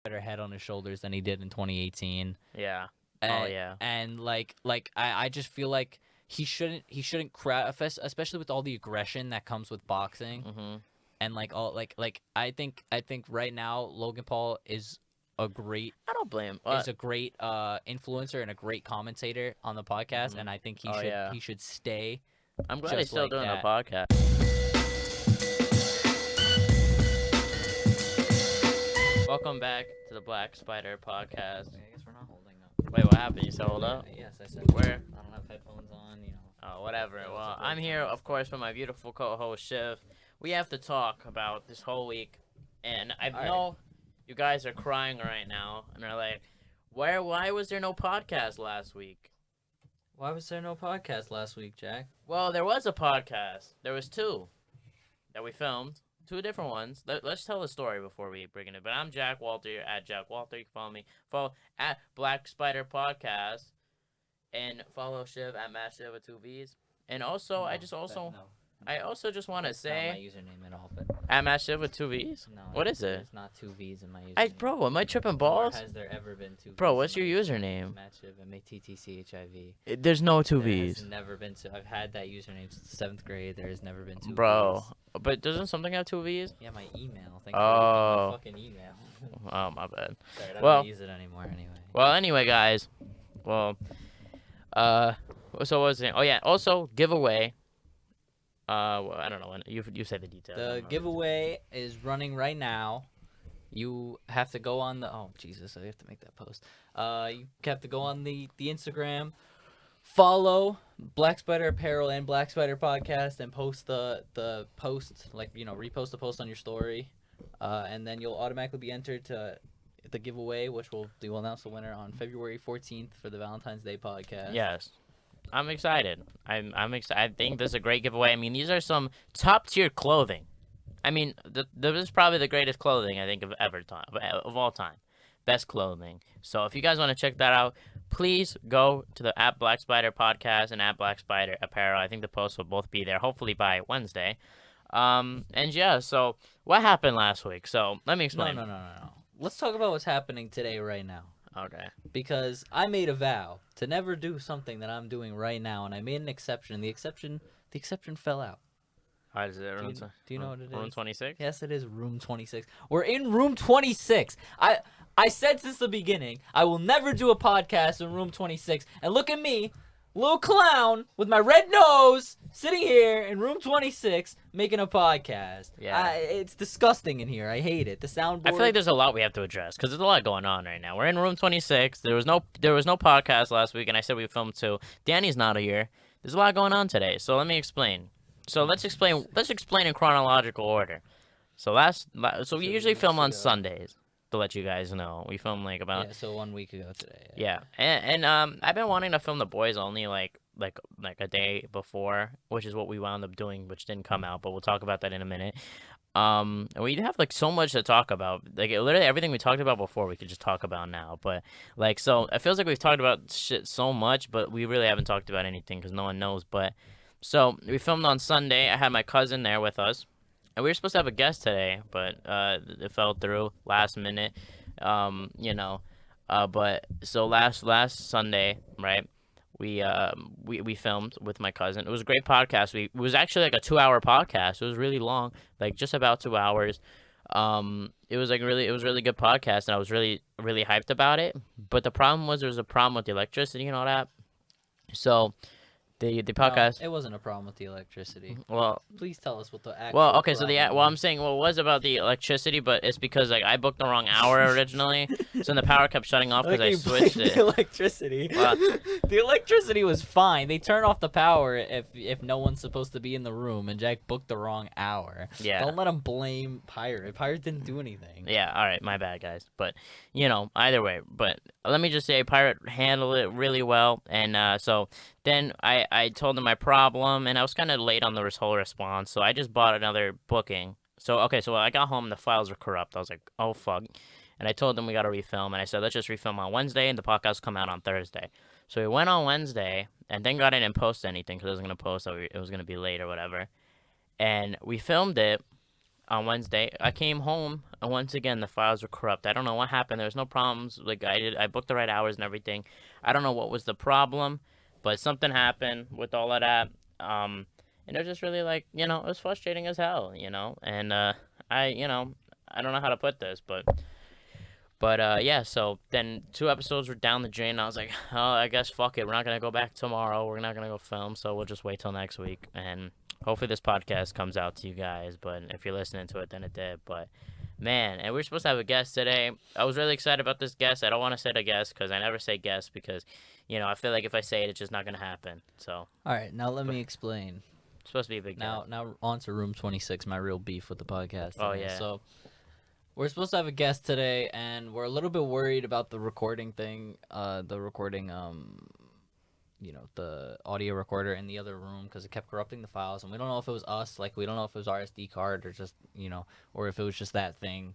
better head on his shoulders than he did in 2018. Yeah. And, yeah. And I just feel like he shouldn't crowd fest, especially with all the aggression that comes with boxing. Mm-hmm. And I think right now Logan Paul is a great I don't blame him. influencer and a great commentator on the podcast, and I think he should stay. I'm glad just he's still like doing that. the podcast. Welcome back to the Black Spider podcast. I guess we're not holding up. Wait, what happened? You said hold up? Yes, I said Where? I don't have headphones on. Oh, whatever. Yeah, Well, it's a I'm great here, time. of course, with my beautiful co-host Chiv. We have to talk about this whole week, and I know you guys are crying right now, and are like, why was there no podcast last week? Why was there no podcast last week, Jack? Well, there was a podcast. There was two that we filmed. Two different ones. Let's tell the story before we bring it in. But I'm Jack Walter. You're at Jack Walter. You can follow me. Follow at Black Spider Podcast. And follow Chiv at Matt Chiv with 2 V's. And also, I also just want to say... Not my username at all, but... At Matt Chiv with 2 V's? No. What is it? It's not 2 V's in my username. Bro, am I tripping balls? Nor has there ever been 2 V's? Bro, what's your username? Matt Chiv, M-A-T-T-C-H-I-V. There's no 2 There V's. has never been I've had that username since 7th grade. There has never been 2 Bro, V's. but doesn't something have 2 V's? Yeah, my email. Thank Oh. my fucking email. Oh, my bad. Sorry, I Well- don't use it anymore anyway. Well, anyway, guys. Well, so what was it? Oh, yeah. Also, giveaway. Well, I don't know. You say the details. I The don't know. giveaway is running right now. You have to go on the... Oh, Jesus. I have to make that post. You have to go on the Instagram. Follow Black Spider Apparel and Black Spider Podcast and post the post, repost the post on your story. And then you'll automatically be entered to the giveaway, which we'll announce the winner on February 14th for the Valentine's Day podcast. Yes. I'm excited. I'm excited. I think this is a great giveaway. I mean, these are some top-tier clothing. I mean, this is probably the greatest clothing I think of all time. Best clothing. So if you guys want to check that out, please go to the at Black Spider Podcast and at Black Spider Apparel. I think the posts will both be there, hopefully by Wednesday. And yeah, so what happened last week? So let me explain. No. Let's talk about what's happening today, right now. Okay. Because I made a vow to never do something that I'm doing right now, and I made an exception. And the exception fell out. How is it? Do you know what it is? Room 26? Yes, it is room 26. We're in room 26. I said since the beginning, I will never do a podcast in room 26. And look at me, little clown with my red nose, sitting here in room 26 making a podcast. Yeah. It's disgusting in here. I hate it. The soundboard. I feel like there's a lot we have to address because there's a lot going on right now. We're in room 26. There was no podcast last week, and I said we filmed 2. Danny's not here. There's a lot going on today, so let me explain. So let's explain in chronological order. So we usually film on Sundays, to let you guys know. We film so 1 week ago today. Yeah. And I've been wanting to film The Boys Only like a day before, which is what we wound up doing, which didn't come out, but we'll talk about that in a minute. And we have so much to talk about. Literally everything we talked about before we could just talk about now. But so it feels like we've talked about shit so much, but we really haven't talked about anything because no one knows. But so we filmed on Sunday. I had my cousin there with us. And we were supposed to have a guest today, but it fell through last minute. But so last Sunday, right? We filmed with my cousin. It was a great podcast. It was actually like a 2-hour podcast. It was really long, like just about 2 hours. It was really good podcast, and I was really really hyped about it. But the problem was there was a problem with the electricity and all that. So the podcast. No, it wasn't a problem with the electricity. Well, please tell us what the actual. Well, okay, so problem I'm saying it was about the electricity, but it's because I booked the wrong hour originally, so then the power kept shutting off because I switched it. The electricity. The electricity was fine. They turn off the power if no one's supposed to be in the room, and Jack booked the wrong hour. Yeah. Don't let him blame Pirate. Pirate didn't do anything. Yeah, all right, my bad, guys. But either way, but let me just say, Pirate handled it really well, and so then I told him my problem, and I was kind of late on the whole response, so I just bought another booking. So I got home, the files were corrupt. I was like, oh, fuck. And I told them we got to refilm, and I said, let's just refilm on Wednesday, and the podcast come out on Thursday. So we went on Wednesday, and thank God I didn't post anything, because I was going to post, so it was going to be late or whatever. And we filmed it. on Wednesday. I came home, and once again the files were corrupt. I don't know what happened. There was no problems. Like I booked the right hours and everything. I don't know what was the problem, but something happened with all of that. And it was just really like it was frustrating as hell. And I I don't know how to put this, but yeah. So then 2 episodes were down the drain. I was like, oh, I guess fuck it. We're not gonna go back tomorrow. We're not gonna go film. So we'll just wait till next week and. Hopefully this podcast comes out to you guys, but if you're listening to it, then it did. But man, and we're supposed to have a guest today. I was really excited about this guest. I don't want to say the guest because I never say guest because, I feel like if I say it, it's just not gonna happen. So All right, now let but me explain. it's supposed to be a big Now, guest. now on to room 26, my real beef with the podcast. Oh today. yeah. So we're supposed to have a guest today, and we're a little bit worried about the recording thing. The recording, the audio recorder in the other room because it kept corrupting the files, and we don't know if it was us. Like, we don't know if it was our SD card or just or if it was just that thing.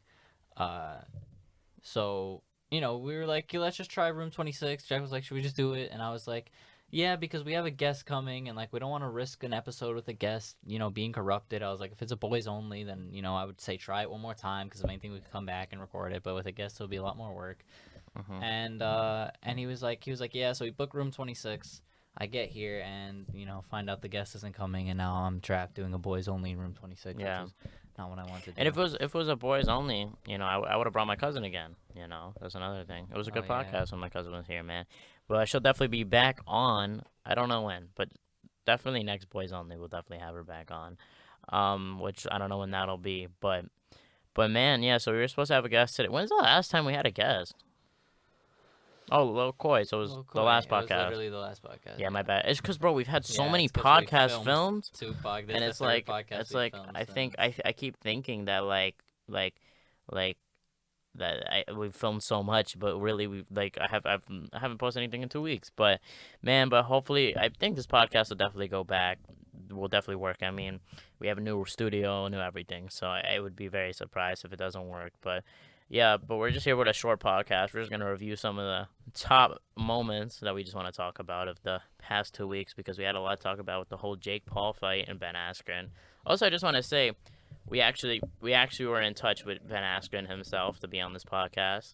So we were like, let's just try room 26. Jack was like, should we just do it? And I was like, yeah, because we have a guest coming, and like we don't want to risk an episode with a guest, being corrupted. I was like, if it's a boys only, then I would say try it one more time because if anything we could come back and record it. But with a guest, it'll be a lot more work. And he was like, yeah. So we booked room 26. I get here and find out the guest isn't coming, and now I'm trapped doing a boys only in room 26, Yeah. which is not what I want to do. And if it was a boys only, I would have brought my cousin again. That's another thing. It was a good yeah. podcast when my cousin was here, man. But she'll definitely be back on. I don't know when, but definitely next boys only. We'll definitely have her back on. Which I don't know when that'll be, but man, yeah. So we were supposed to have a guest today. When's the last time we had a guest? Oh, Lil Coy. So it was the last It was podcast. literally the last podcast. Yeah, my bad. It's because, bro, we've had so many it's 'cause we podcast filmed, and and it's like I think I keep thinking that like that we've filmed so much, but really we've like I haven't posted anything in 2 weeks. But man, hopefully I think this podcast will definitely go back. Will definitely work. I mean, we have a new studio, new everything, so I would be very surprised if it doesn't work. But yeah, but we're just here with a short podcast. We're just gonna review some of the top moments that we just want to talk about of the past 2 weeks because we had a lot to talk about with the whole Jake Paul fight and Ben Askren. Also, I just want to say we actually were in touch with Ben Askren himself to be on this podcast,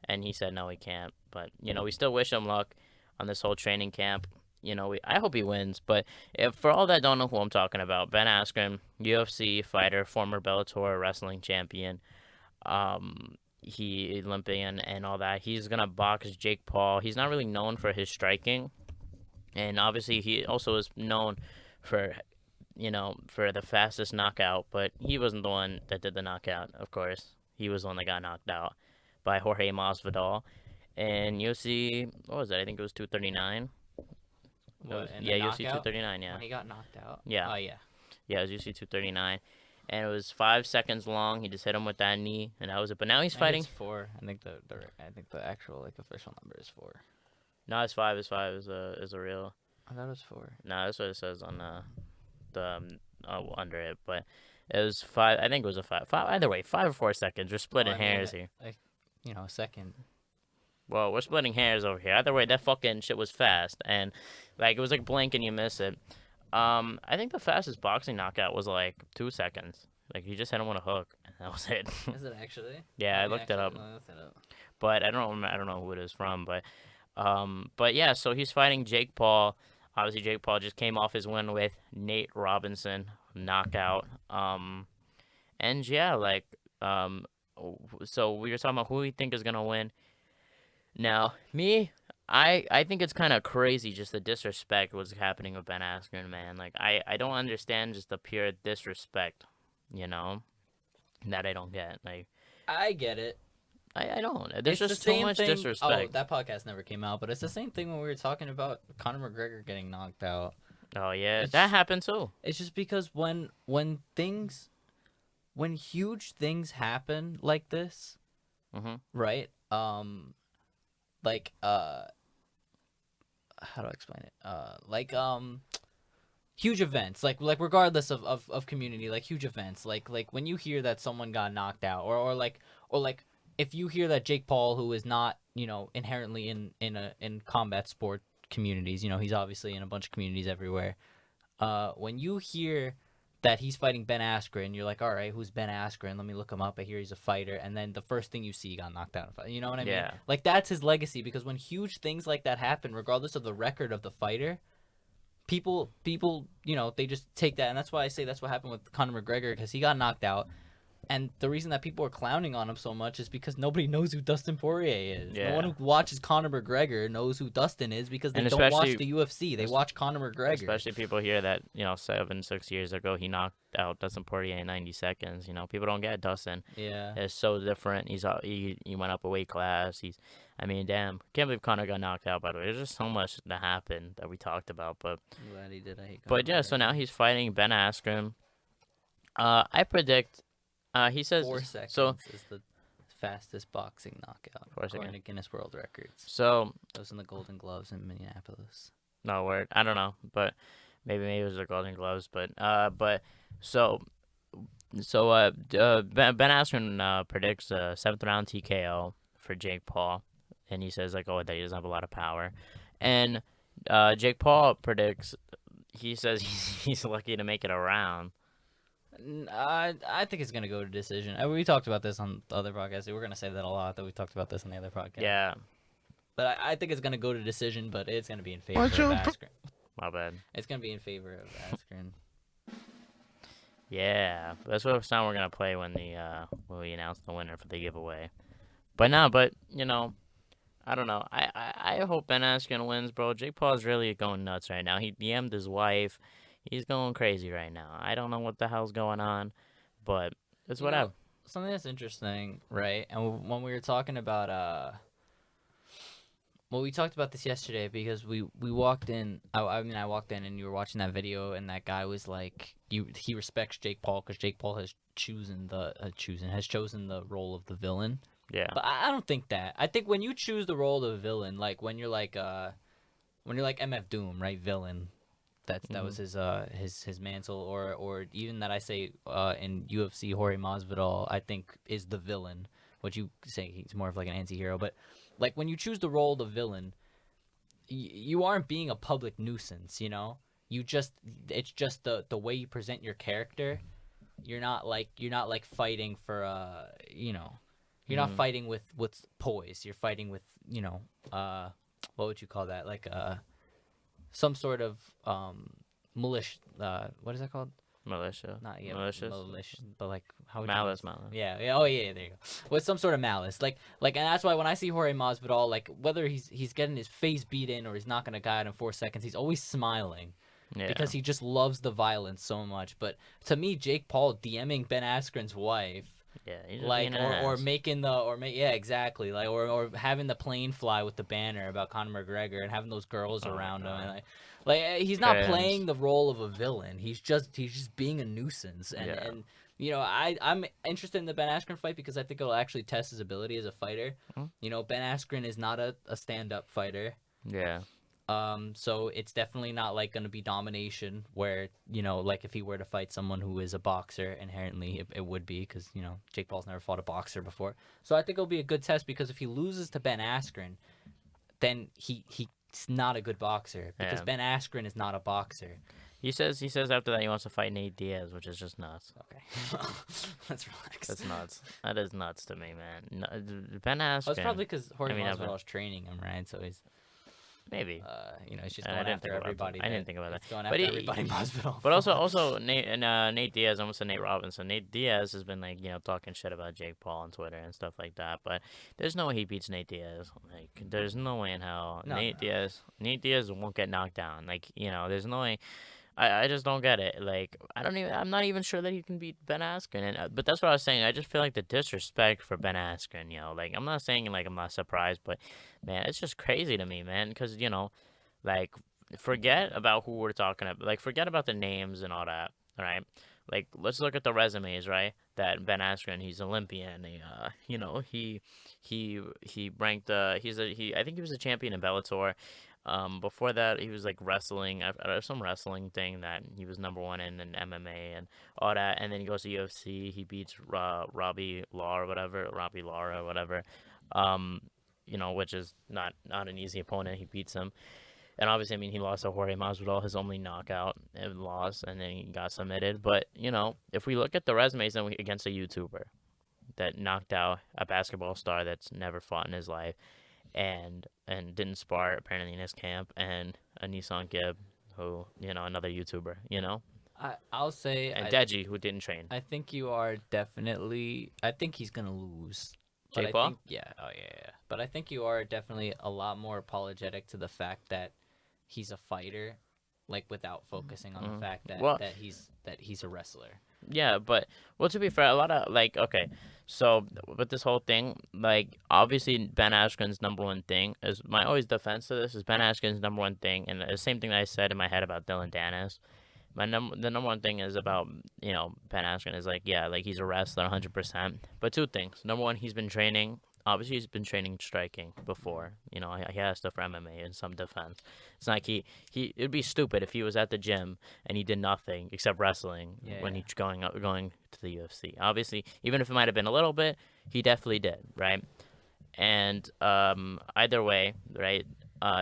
and he said no, he can't. But we still wish him luck on this whole training camp. I hope he wins. But if for all that don't know who I'm talking about, Ben Askren, UFC fighter, former Bellator wrestling champion. He Olympian and all that. He's gonna box Jake Paul. He's not really known for his striking, and obviously he also is known for for the fastest knockout. But he wasn't the one that did the knockout. Of course, he was the one that got knocked out by Jorge Masvidal. And UFC, what was that? I think it was 239. Yeah, UFC 239. Yeah, when he got knocked out. Yeah. Oh yeah. Yeah, it was UFC 239. And it was 5 seconds long. He just hit him with that knee, and that was it. But now he's fighting. It's 4. I think the actual official number is 4. No, it's 5. It's 5 is a real. I thought it was 4. No, that's what it says on the under it. But it was 5. I think it was a 5. Either way, 5 or 4 seconds. We're splitting hairs here. A second. Well, we're splitting hairs over here. Either way, that fucking shit was fast, and it was like blink and you miss it. I think the fastest boxing knockout was like 2 seconds. Like he just hit him with a hook, and that was it. Is it actually? Yeah, I looked it up. But I don't know who it is from. But yeah, so he's fighting Jake Paul. Obviously, Jake Paul just came off his win with Nate Robinson knockout. And yeah, so we were talking about who we think is gonna win. Now, I think it's kind of crazy just the disrespect what's happening with Ben Askren, man. Like, I don't understand just the pure disrespect, that I don't get. Like, I get it. I don't. There's It's just the too same much thing. disrespect. Oh, that podcast never came out, but it's the same thing when we were talking about Conor McGregor getting knocked out. Oh, yeah. That happened, too. It's just because when huge things happen like this, right? How do I explain it? Huge events, like regardless of community, like huge events, like when you hear that someone got knocked out, or if you hear that Jake Paul, who is not inherently in combat sport communities, he's obviously in a bunch of communities everywhere. When you hear that he's fighting Ben Askren. You're like, all right, who's Ben Askren? Let me look him up. I hear he's a fighter. And then the first thing you see, he got knocked out in a fight. You know what I mean? Yeah. Like, that's his legacy, because when huge things like that happen, regardless of the record of the fighter, people, they just take that. And that's why I say that's what happened with Conor McGregor, because he got knocked out. And the reason that people are clowning on him so much is because nobody knows who Dustin Poirier is. Yeah. No one who watches Conor McGregor knows who Dustin is, because they And don't watch especially- the UFC. They watch Conor McGregor. Especially people hear that 6 years ago he knocked out Dustin Poirier in 90 seconds. People don't get Dustin. Yeah. It's so different. He went up a weight class. Damn, can't believe Conor got knocked out. By the way, there's just so much that happened that we talked about. But I'm glad he did. I hate but yeah, Conor so McGregor. now he's fighting Ben Askren. I predict. He says 4 seconds so. is the fastest boxing knockout 4 according seconds. to Guinness World Records. So Those in the Golden Gloves in Minneapolis. no word. I don't know, but maybe it was the Golden Gloves. But so Ben Askren predicts a 7th round TKO for Jake Paul, and he says that he doesn't have a lot of power, and Jake Paul predicts. He says he's lucky to make it a round. I think it's gonna go to decision. We talked about this on the other podcast. We're gonna say that a lot. That we talked about this on the other podcast. Yeah, But I think it's gonna go to decision. But it's gonna be in favor of Askren. my bad. It's gonna be in favor of Askren. Yeah, that's what sound we're gonna play when we announce the winner for the giveaway. But I don't know. I hope Ben Askren wins, bro. Jake Paul's really going nuts right now. He DM'd his wife. He's going crazy right now. I don't know what the hell's going on, but it's whatever. Something that's interesting, right? And when we were talking about we talked about this yesterday, because we walked in. I walked in and you were watching that video, and that guy was like, he respects Jake Paul because Jake Paul has chosen the role of the villain. Yeah. But I don't think that. I think when you choose the role of the villain, like when you're like MF Doom, right? Villain. That was his mantle, or even that I say in UFC, Jorge Masvidal, I think is the villain. What you say, he's more of like an anti-hero. But like when you choose the role of the villain, you aren't being a public nuisance, it's just the way you present your character. You're not like fighting for you're not fighting with poise. You're fighting with what would you call that, like some sort of militia. What is that called? Militia. Not Malicious. malicious, but like how would Malice. yeah. Oh yeah. There you go. With some sort of malice, like, and that's why when I see Jorge Masvidal, like whether he's getting his face beat in or he's knocking a guy out in 4 seconds, he's always smiling. Yeah. Because he just loves the violence so much. But to me, Jake Paul DMing Ben Askren's wife. Yeah, he's just Like being an or ass. making yeah, exactly, like or having the plane fly with the banner about Conor McGregor and having those girls Oh my around him, God. and like he's not Fans. playing the role of a villain. He's just being a nuisance, and Yeah. I'm interested in the Ben Askren fight because I think it'll actually test his ability as a fighter. Mhm. Ben Askren is not a stand-up fighter. Yeah. So it's definitely not like going to be domination where, like if he were to fight someone who is a boxer, inherently it would be, because, Jake Paul's never fought a boxer before. So I think it'll be a good test, because if he loses to Ben Askren, then he's not a good boxer, because Yeah. Ben Askren is not a boxer. He says after that he wants to fight Nate Diaz, which is just nuts. Okay. Let's relax. That's nuts. That is nuts to me, man. Ben Askren. Well, it's probably because Jorge I mean, I've- Masvidal's training him, right? So he's, maybe. he's just I going didn't after think about that. everybody. I didn't think about that. He's going But after he- everybody Masvidal. But also Nate Diaz, almost said Nate Robinson. Nate Diaz has been like talking shit about Jake Paul on Twitter and stuff like that. But there's no way he beats Nate Diaz. Like there's no way in hell Nate Diaz won't get knocked down. Like there's no way. I just don't get it. Like I'm not even sure that he can beat Ben Askren. And but that's what I was saying. I just feel like the disrespect for Ben Askren. Like I'm not saying like I'm not surprised, but man, it's just crazy to me, man. Because like forget about who we're talking about. Like forget about the names and all that. All right. Like let's look at the resumes, right? That Ben Askren, he's Olympian. He ranked. I think he was a champion in Bellator. Before that, he was like wrestling, some wrestling thing that he was number one in MMA and all that. And then he goes to UFC. He beats Robbie Law or whatever, which is not an easy opponent. He beats him. And obviously, I mean, he lost to Jorge Masvidal, his only knockout and loss, and then he got submitted. But, you know, if we look at the resumes then against a YouTuber that knocked out a basketball star that's never fought in his life and didn't spar apparently in his camp, and a Nissan Gibb, who, you know, another YouTuber, you know, I'll say and Deji, who didn't train. I think you are definitely. I think he's gonna lose. But Jake I Paul? think, yeah, oh yeah. But I think you are definitely a lot more apologetic to the fact that he's a fighter, like without focusing on the fact that Well- that he's a wrestler. Yeah, but well, to be fair, a lot of like okay, so with this whole thing, like obviously Ben Askren's number one thing is my always defense to this is Ben Askren's number one thing, and the same thing that I said in my head about Dylan Danis. The number one thing is about Ben Askren is like yeah, like he's a wrestler 100%. But two things: number one, he's been training. Obviously, he's been training striking before. You know, he has stuff for MMA in some defense. It's like it'd be stupid if he was at the gym and he did nothing except wrestling when he's going to the UFC. Obviously, even if it might have been a little bit, he definitely did, right? And either way, right?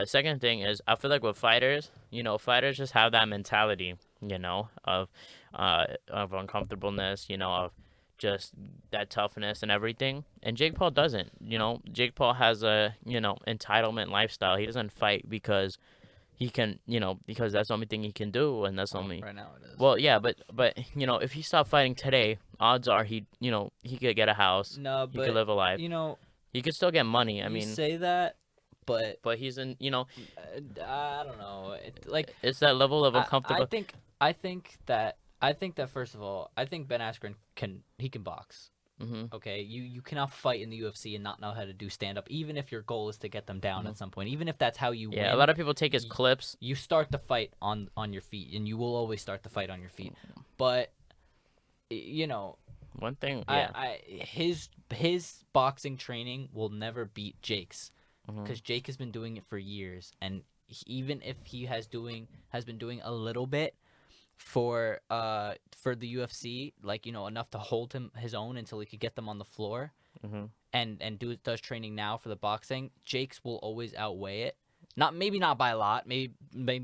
Second thing is I feel like with fighters, fighters just have that mentality, of uncomfortableness, of just that toughness and everything. And Jake Paul doesn't. Jake Paul has a entitlement lifestyle. He doesn't fight because he can, because that's the only thing he can do, and that's only. Right now it is. Well, yeah, but if he stopped fighting today, odds are he could get a house. No, he but could live a life. He could still get money. I you mean, say that, but but he's in. I don't know. It's that level of I uncomfortable. think that first of all, I think Ben Askren can box. Mm-hmm. Okay, you cannot fight in the UFC and not know how to do stand up, even if your goal is to get them down at some point. Even if that's how you win. Yeah, a lot of people take his clips. You start the fight on your feet, and you will always start the fight on your feet. But One thing, yeah. His boxing training will never beat Jake's, because Jake has been doing it for years, and even if he has been doing a little bit for the UFC, like enough to hold his own until he could get them on the floor, and does training now for the boxing, Jake's will always outweigh it. Maybe not by a lot. Maybe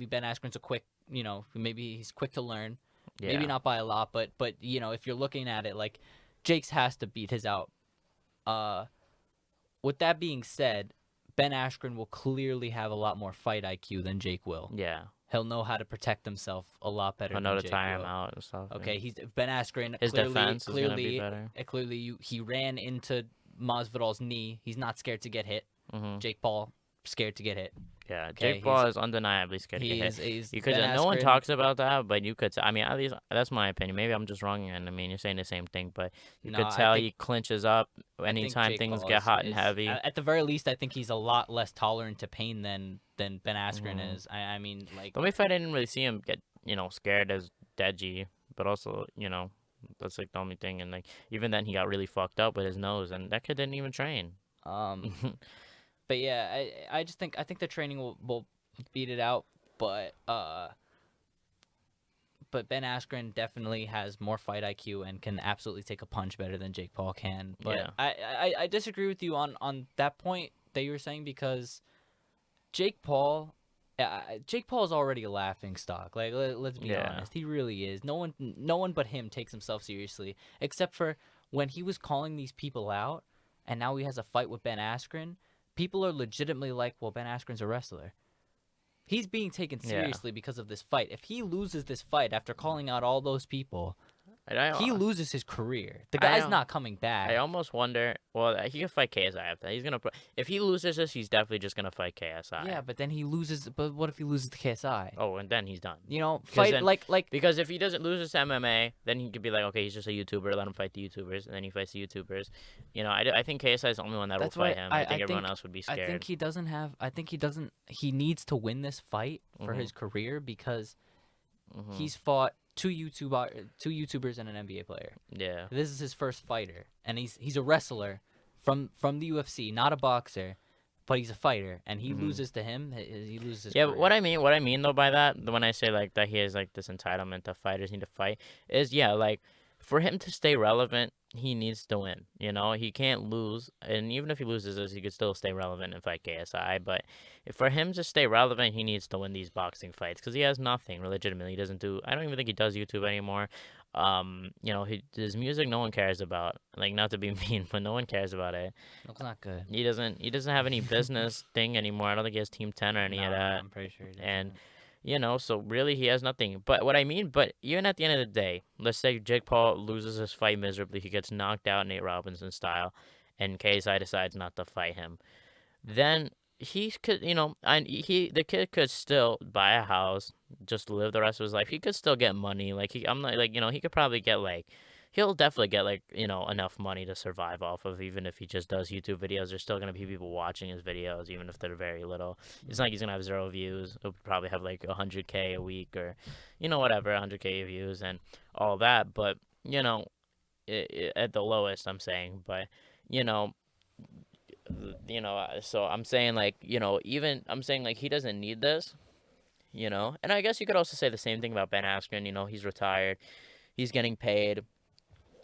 Ben Askren's a quick, maybe he's quick to learn. Yeah. Maybe not by a lot, but if you're looking at it, like Jake's has to beat his out. With that being said, Ben Askren will clearly have a lot more fight IQ than Jake will. Yeah. He'll know how to protect himself a lot better. He'll know than to Jake tire him will. out and stuff. Okay, he's Ben Askren. His defense is gonna be better. Clearly, he ran into Masvidal's knee. He's not scared to get hit. Jake Paul scared to get hit. Yeah, Okay, Jake Paul is undeniably scared to get hit. Because Ben no one Askren- talks about that, but you could. I mean, at least that's my opinion. Maybe I'm just wrong, and I mean, you're saying the same thing, but you No, could I tell think- he clinches up I think anytime Jake things Paul get hot and is- heavy. At the very least, I think he's a lot less tolerant to pain than Ben Askren is. I mean, like The only fight I didn't really see him get, scared as Deji, but also, that's like the only thing. And like even then, he got really fucked up with his nose, and that kid didn't even train. But yeah, I think the training will beat it out, but Ben Askren definitely has more fight IQ and can absolutely take a punch better than Jake Paul can. But Yeah. I disagree with you on that point that you were saying, because Jake Paul is already a laughing stock. Like let's be Yeah. honest, he really is. No one but him takes himself seriously, except for when he was calling these people out, and now he has a fight with Ben Askren. People are legitimately like, well, Ben Askren's a wrestler. He's being taken seriously because of this fight. If he loses this fight after calling out all those people, he loses his career. The guy's not coming back. I almost wonder. Well, he can fight KSI after that. He's gonna. If he loses this, he's definitely just gonna fight KSI. Yeah, but then he loses. But what if he loses to KSI? Oh, and then he's done. Fight then- like Because if he doesn't lose this MMA, then he could be like, okay, he's just a YouTuber. Let him fight the YouTubers, and then he fights the YouTubers. I think KSI is the only one that will That's why fight him. I think everyone else would be scared. I think he doesn't have. I think he doesn't. He needs to win this fight for his career, because he's fought two YouTubers and an NBA player. Yeah. This is his first fighter, and he's a wrestler from the UFC, not a boxer, but he's a fighter, and he loses to him. He loses his Yeah, career. but what I mean though by that, when I say like that he has like this entitlement that fighters need to fight, is like for him to stay relevant, he needs to win. You know, he can't lose, and even if he loses this, he could still stay relevant and fight KSI. But for him to stay relevant, he needs to win these boxing fights because he has nothing legitimately. He doesn't do. I don't even think he does YouTube anymore. You know, his music no one cares about. Like, not to be mean, but no one cares about it. Looks not good. He doesn't have any business thing anymore. I don't think he has Team 10 or any of No, that. I'm pretty sure he doesn't. And you know, so really he has nothing. But what I mean, but even at the end of the day, let's say Jake Paul loses his fight miserably, he gets knocked out Nate Robinson style, and KSI decides not to fight him. Then he could, you know, and the kid could still buy a house, just live the rest of his life. He could still get money. Like I'm not like, you know, he could probably get like he'll definitely get like, you know, enough money to survive off of. Even if he just does YouTube videos, there's still gonna be people watching his videos, even if they're very little. It's not like he's gonna have 0 views. He'll probably have like 100K a week or, you know, whatever, 100K views and all that. But you know, at the lowest, I'm saying. But you know, so I'm saying like, you know, even I'm saying like he doesn't need this, you know. And I guess you could also say the same thing about Ben Askren. You know, he's retired, he's getting paid,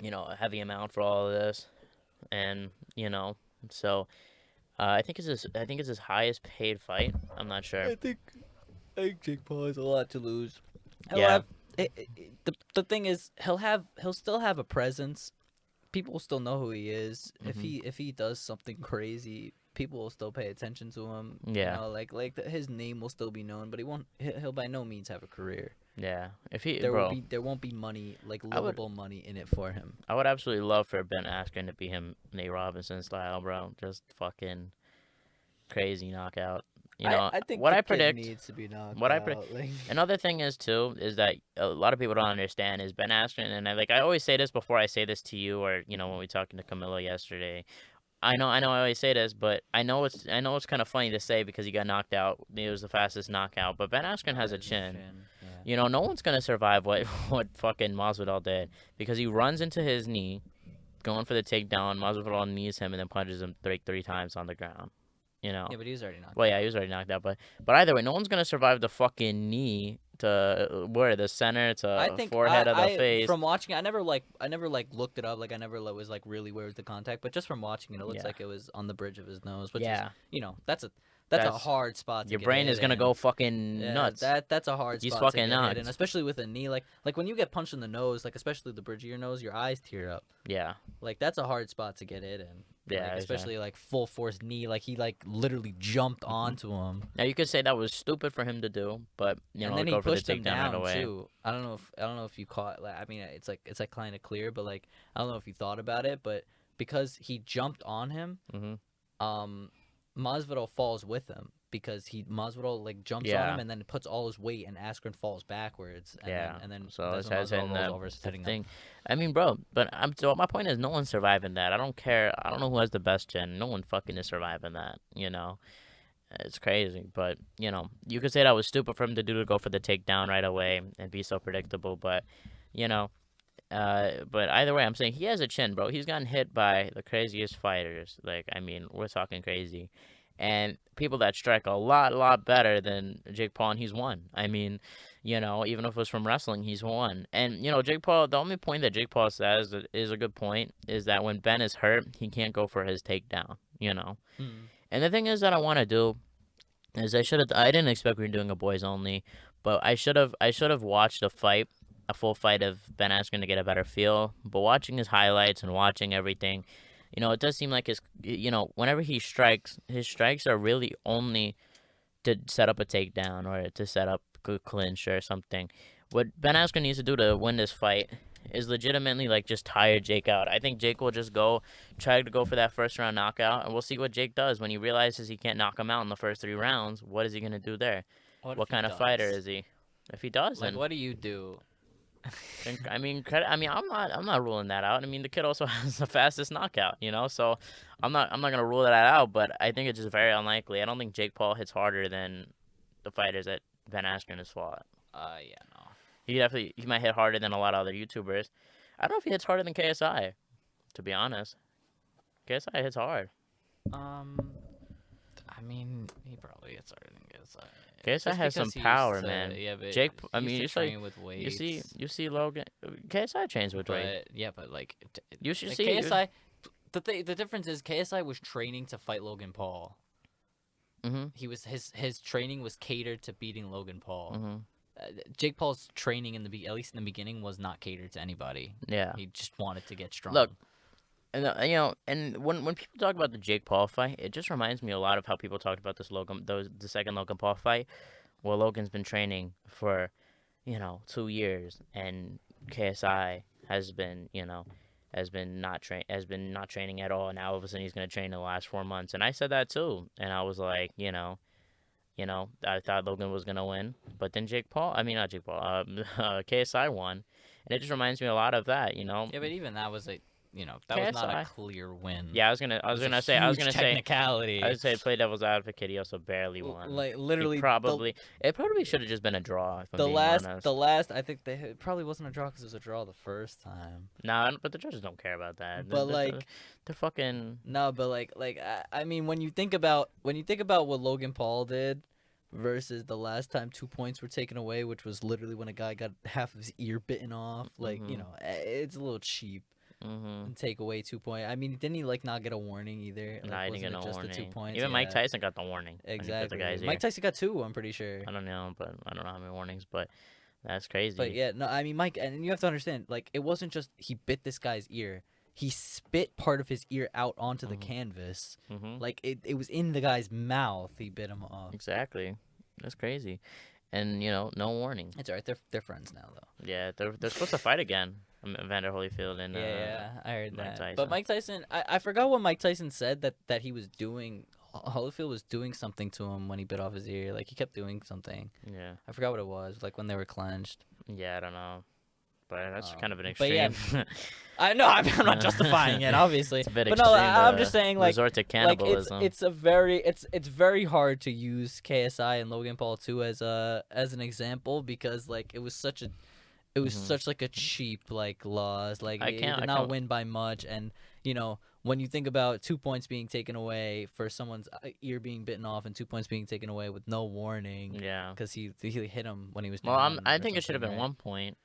you know, a heavy amount for all of this, and you know, so I think it's his highest paid fight. I'm not sure. I think Jake Paul has a lot to lose. He'll Yeah. have the thing is he'll still have a presence. People will still know who he is. Mhm. If he does something crazy, people will still pay attention to him. Yeah. You know, his name will still be known, but he'll by no means have a career. Yeah. If he, There bro, won't be money, like I would livable money in it for him. I would absolutely love for Ben Askren to be him, Nate Robinson style, bro. Just fucking crazy knockout. You know I think what the I kid predict. needs to be knocked What I out. Like Another thing is too is that a lot of people don't understand is Ben Askren, and I always say this before I say this to you, or you know when we talking to Camilo yesterday. I always say this, but I know it's kind of funny to say because he got knocked out. It was the fastest knockout, but Ben Askren has a chin. Yeah. You know, no one's gonna survive what what fucking Masvidal did because he runs into his knee, going for the takedown. Masvidal knees him and then punches him three times on the ground. You know. Yeah, but he was already knocked Well, yeah, out. he was already knocked out, but either way, no one's gonna survive the fucking knee to where the center I to think forehead of the I face. from watching I never like looked it up, like I never like, was like really where was the contact, but just from watching it, it looks Yeah, like it was on the bridge of his nose, which is, yeah, you know, that's a that's hard spot to your get brain hit is gonna in. go fucking Yeah, nuts. that's a hard He's spot to fucking get hit in, nuts. especially with a knee. Like when you get punched in the nose, like especially the bridge of your nose, your eyes tear up. Yeah, Like that's a hard spot to get hit in. yeah, Like exactly. especially like full force knee, like he like literally jumped onto him. Now you could say that was stupid for him to do, but you And know, then he go for the pushed him takedown right down away. too. I don't know if you caught. Like, I mean, it's like kind of clear, but like I don't know if you thought about it, but because he jumped on him, Mhm. um, Masvidal falls with him because he Masvidal like jumps on him Yeah, and then puts all his weight, and Askren falls backwards, yeah. and then So that's his when head's Masvidal hitting rolls over, the hitting him. thing. I mean, bro, but so my point is, no one's surviving that. I don't care. I don't know who has the best chin. No one fucking is surviving that. You know. It's crazy, but you know, you could say that was stupid for him to do to go for the takedown right away and be so predictable. But you know, but either way, I'm saying he has a chin, bro. He's gotten hit by the craziest fighters. Like, I mean, we're talking crazy, and people that strike a lot better than Jake Paul, and he's won. I mean, you know, even if it was from wrestling, he's won. And you know, Jake Paul. The only point that Jake Paul says that is a good point is that when Ben is hurt, he can't go for his takedown. You know. Mm. And the thing is that I want to do is I didn't expect we were doing a boys only, but I should have watched a full fight of Ben Askren to get a better feel. But watching his highlights and watching everything, you know, it does seem like whenever he strikes, his strikes are really only to set up a takedown or to set up a clinch or something. What Ben Askren needs to do to win this fight is legitimately like just tire Jake out. I think Jake will just try to go for that first round knockout, and we'll see what Jake does when he realizes he can't knock him out in the first 3 rounds. What is he gonna do there? What if What he kind of fighter does? is he? If he does, Like, then what do you do? I mean, credit. I mean, I'm not ruling that out. I mean, the kid also has the fastest knockout, you know. So I'm not gonna rule that out. But I think it's just very unlikely. I don't think Jake Paul hits harder than the fighters that Ben Askren has fought. Yeah, no. He might hit harder than a lot of other YouTubers. I don't know if he hits harder than KSI. To be honest, KSI hits hard. Um, I mean, he probably gets harder than gets. KSI Just has because some he used power, to, man. yeah, but Jake, I he used mean, to it's like train with weights. you see Logan. KSI trains with Drake. But yeah, but like, You should like see KSI. The difference is KSI was training to fight Logan Paul. Mm-hmm. He was his training was catered to beating Logan Paul. Mm-hmm. Jake Paul's training at least in the beginning was not catered to anybody. Yeah. He just wanted to get strong. Look, and and when people talk about the Jake Paul fight, it just reminds me a lot of how people talked about the second Logan Paul fight, where Logan's been training for, 2 years, and KSI has been not training at all. And now all of a sudden he's gonna train in the last 4 months, and I said that too, and I was like, I thought Logan was gonna win, but then not Jake Paul, KSI won, and it just reminds me a lot of that. Yeah, but even that was that was not a clear win. Yeah, I was gonna say technicality. I would say play devil's advocate. He also barely won. Like literally, it probably should have just been a draw. If I'm being honest. The last, I think it probably wasn't a draw because it was a draw the first time. Nah, but the judges don't care about that. But they're fucking. No, but I mean, when you think about what Logan Paul did versus the last time 2 points were taken away, which was literally when a guy got half of his ear bitten off. Like it's a little cheap. And take away 2 points. I mean, didn't he not get a warning either? Nah, he didn't get no warning. The 2 points? Even Mike Tyson got the warning. Exactly. Mike Tyson got 2. I'm pretty sure. I don't know, but I don't know how many warnings. But that's crazy. But yeah, no, I mean, Mike, and you have to understand, it wasn't just he bit this guy's ear. He spit part of his ear out onto the canvas. It was in the guy's mouth. He bit him off. Exactly. That's crazy. And no warning. It's alright. They're friends now, though. Yeah, they're supposed to fight again. Vander Holyfield and yeah, I heard Mike that. Tyson. But Mike Tyson, I forgot what Mike Tyson said that he was doing. Holyfield was doing something to him when he bit off his ear. He kept doing something. Yeah. I forgot what it was. When they were clenched. Yeah, I don't know. But that's kind of an extreme. But yeah, I know I'm not justifying it, obviously. It's a bit but extreme. No, I'm just saying resort to cannibalism. It's very hard to use KSI and Logan Paul too as an example because it was such a cheap loss. He did not win by much, and when you think about 2 points being taken away for someone's ear being bitten off and 2 points being taken away with no warning. Yeah. Because he hit him when he was. Well, I think it should have been 1 point.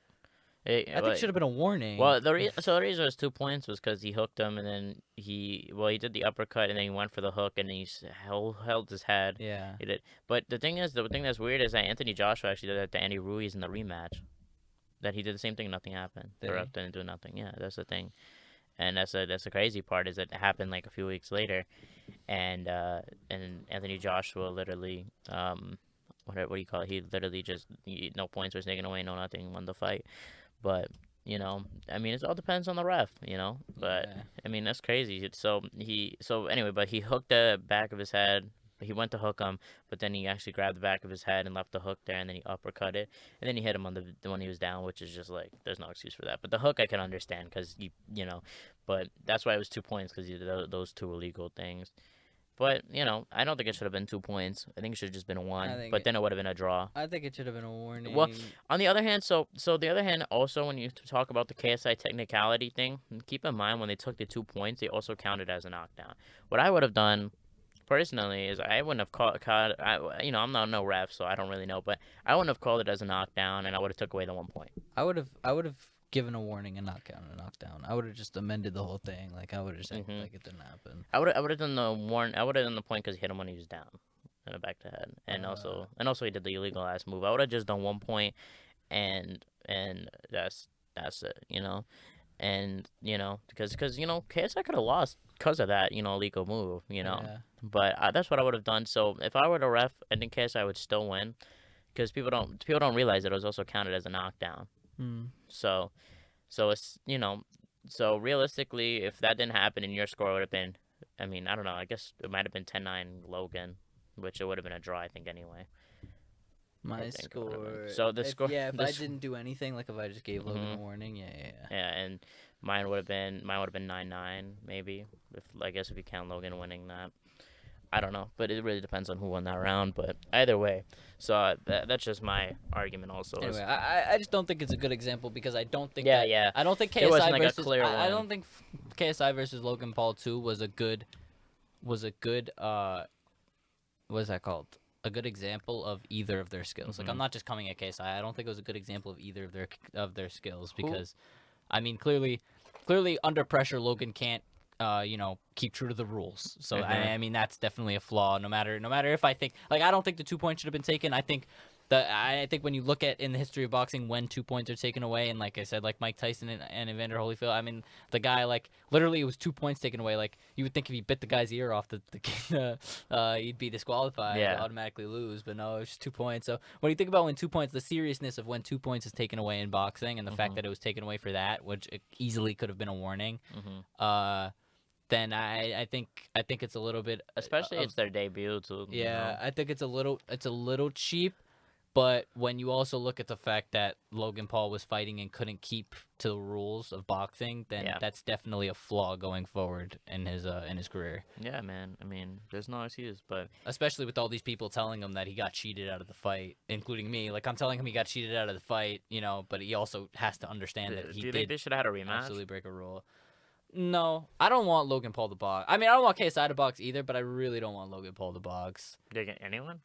I think it should have been a warning. Well, the reason it was 2 points was because he hooked him, and then he did the uppercut, and then he went for the hook, and he held his head. Yeah. He did. But the thing that's weird is that Anthony Joshua actually did that to Andy Ruiz in the rematch. That he did the same thing, nothing happened. The ref didn't do nothing. Yeah, that's the thing. And that's the crazy part is it happened a few weeks later, and Anthony Joshua literally what do you call it? He literally just no points were taken away, no nothing, won the fight. But I mean, it all depends on the ref, But yeah. I mean, that's crazy. So anyway, but he hooked the back of his head. He went to hook him, but then he actually grabbed the back of his head and left the hook there, and then he uppercut it, and then he hit him on the when he was down, which is just there's no excuse for that. But the hook I can understand because but that's why it was 2 points because those two illegal things. But I don't think it should have been 2 points. I think it should have just been 1. But then it would have been a draw. I think it should have been a warning. Well, on the other hand, also when you talk about the KSI technicality thing, keep in mind when they took the 2 points, they also counted as a knockdown. What I would have done personally is I wouldn't have called. I'm not no ref, so I don't really know, but I wouldn't have called it as a knockdown, and I would have took away the 1 point. I would have given a warning and not counted a knockdown. I would have just amended the whole thing. I would have just said it didn't happen. I would have done the warn. I would have done the point because he hit him when he was down, in the back to head, and also he did the illegal ass move. I would have just done 1 point, and that's it, and because KSI could have lost because of that illegal move, Yeah. But that's what I would have done. So if I were the ref, I think KSI would still win because people don't realize that it was also counted as a knockdown. So it's so realistically, if that didn't happen and your score would have been, I mean, I don't know, I guess it might have been 10-9 Logan, which it would have been a draw, I think, anyway. My score. So the score. Yeah, if I didn't do anything, if I just gave Logan a warning, yeah. Yeah, and mine would have been 9-9 maybe. I guess if you count Logan winning that. I don't know, but it really depends on who won that round. But either way, so that's just my argument. Also, anyway, I just don't think it's a good example because I don't think. Yeah. I don't think KSI versus. I don't think KSI versus Logan Paul 2 was a good. What is that called? a good example of either of their skills. Like, I'm Mhm. not just coming at KSI. I don't think it was a good example of either of their skills Who- because, I mean, clearly under pressure, Logan can't, keep true to the rules. So Mhm. I mean, that's definitely a flaw. No matter if I think, like, I don't think the 2 points should have been taken. I think when you look at in the history of boxing when 2 points are taken away, and like I said, like Mike Tyson and Evander Holyfield, I mean, the guy, like, literally it was 2 points taken away. Like, you would think if he bit the guy's ear off, he'd be disqualified, Yeah. automatically lose. But no, it's just 2 points. So when you think about when 2 points, the seriousness of when 2 points is taken away in boxing, and the fact Mhm. that it was taken away for that, which it easily could have been a warning, Mhm. then I think it's a little bit Especially of it's their debut too. You yeah, know? I think it's a little cheap. But when you also look at the fact that Logan Paul was fighting and couldn't keep to the rules of boxing, then Yeah. that's definitely a flaw going forward in his career. Yeah, man. I mean, there's no excuse, but Especially with all these people telling him that he got cheated out of the fight, including me. Like, I'm telling him he got cheated out of the fight, but he also has to understand that do he you think did they should have had a rematch? absolutely break a rule. No, I don't want Logan Paul to box. I mean, I don't want KSI to box either, but I really don't want Logan Paul to box. They get anyone?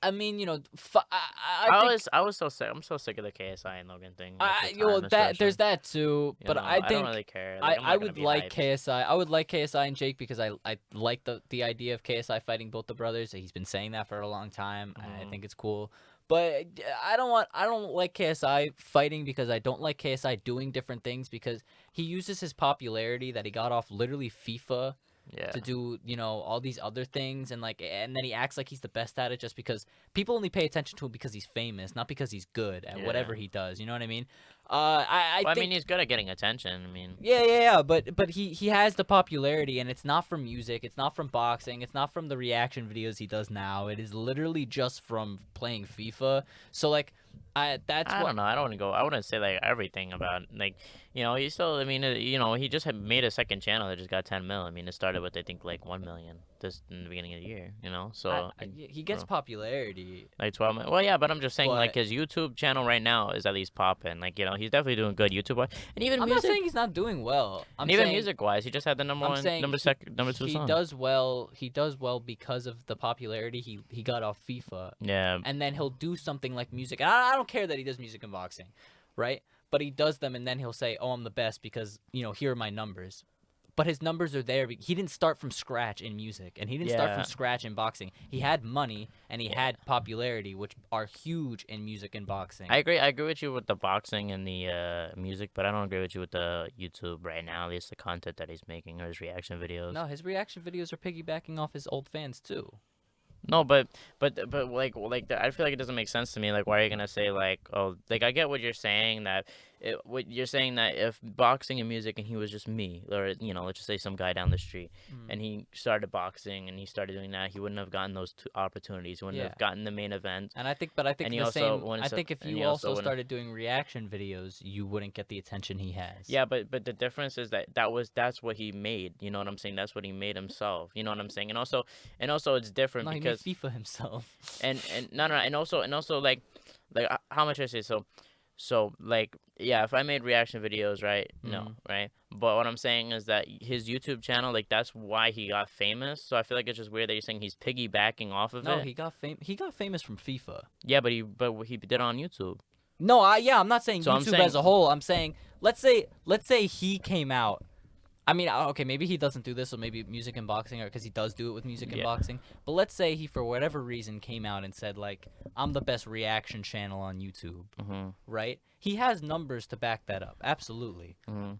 I mean, I think I was so sick. I'm so sick of the KSI and Logan thing. Like, the well, time there's stretching. that too, You but know, I don't think really care. Like, I'm I not gonna would be like hyped. KSI. I would like KSI and Jake because I like the idea of KSI fighting both the brothers. He's been saying that for a long time. I Mhm. think it's cool. But I don't like KSI fighting because I don't like KSI doing different things because he uses his popularity that he got off literally FIFA Yeah. to do all these other things, and then he acts like he's the best at it just because people only pay attention to him because he's famous, not because he's good at Yeah. whatever he does. You know what I mean? Well, I I think mean, he's good at getting attention. I mean, yeah, but he has the popularity, and it's not from music, it's not from boxing, it's not from the reaction videos he does now. It is literally just from playing FIFA. So like that's I what don't know. I don't want to go. I wouldn't say like everything about like, he still. I mean, he just had made a second channel that just got 10 mil. I mean, it started with I think like 1 million this in the beginning of the year. So he gets popularity, like 12 million. Well, yeah, but I'm just saying like but his YouTube channel right now is at least popping. Like, he's definitely doing good YouTube wise, and even I'm not music. saying he's not doing well. I'm And even saying music wise, he just had the number I'm one, saying number two he song. does well. He does well because of the popularity he got off FIFA, Yeah. and then he'll do something like music. And I don't care that he does music and boxing, right? But he does them, and then he'll say, "Oh, I'm the best because here are my numbers." But his numbers are there. He didn't start from scratch in music, and he didn't start Yeah. from scratch in boxing. He had money and he had popularity, which are huge in music and boxing. I agree. I agree with you with the boxing and the music, but I don't agree with you with the YouTube right now. At least the content that he's making or his reaction videos. No, his reaction videos are piggybacking off his old fans too. No, but I feel like it doesn't make sense to me. Like, why are you gonna say like, oh, like I get what you're saying that, what you're saying that if boxing and music and he was just me, or let's just say some guy down the street, and he started boxing and he started doing that, he wouldn't have gotten those two opportunities. He wouldn't have gotten the main event. And I think And he the also same. wouldn't I su- think if and you he also also wouldn't- started doing reaction videos, you wouldn't get the attention he has. Yeah, but the difference is that's what he made. You know what I'm saying? That's what he made himself. You know what I'm saying? And also it's different No, he because made FIFA himself. and no, and also like how much I say so like, yeah, if I made reaction videos, right? No, right? But what I'm saying is that his YouTube channel, like, that's why he got famous. So I feel like it's just weird that you're saying he's piggybacking off of No, it. he got famous from FIFA. Yeah, but he did it on YouTube. No, I'm not saying So I'm YouTube saying- as a whole. I'm saying let's say he came out. I mean, okay, maybe he doesn't do this, so maybe music and boxing, or because he does do it with music and Yeah. boxing. But let's say he, for whatever reason, came out and said like, "I'm the best reaction channel on YouTube." Right? He has numbers to back that up, absolutely.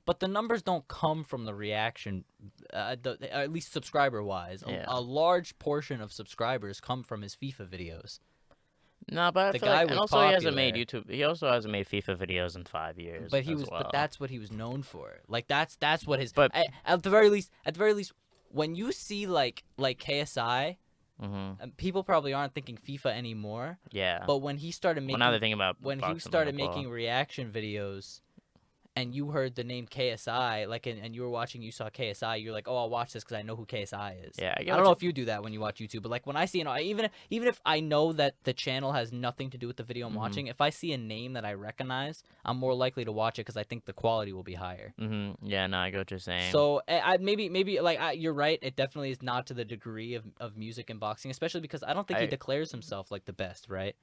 But the numbers don't come from the reaction, at least subscriber-wise. Yeah. A large portion of subscribers come from his FIFA videos. No, but I The feel guy like, and was also he hasn't made popular. YouTube. He also hasn't made FIFA videos in 5 years. But as well. but that's what he was known for. Like that's what his. But- at the very least, when you see like KSI, people probably aren't thinking FIFA anymore. Yeah. But when he started well, making, now they're thinking about when he boxing started Logan Paul. making reaction videos, and you heard the name KSI, like, and you were watching, you saw KSI, you're like, oh, I'll watch this because I know who KSI is. Yeah, I I get don't what know you- if you do that when you watch YouTube, but like when I see, even if I know that the channel has nothing to do with the video I'm Mhm. watching, if I see a name that I recognize, I'm more likely to watch it because I think the quality will be higher. Yeah, no, I get what you're saying. So maybe like you're right. It definitely is not to the degree of music and boxing, especially because I don't think he I- declares himself like the best, right?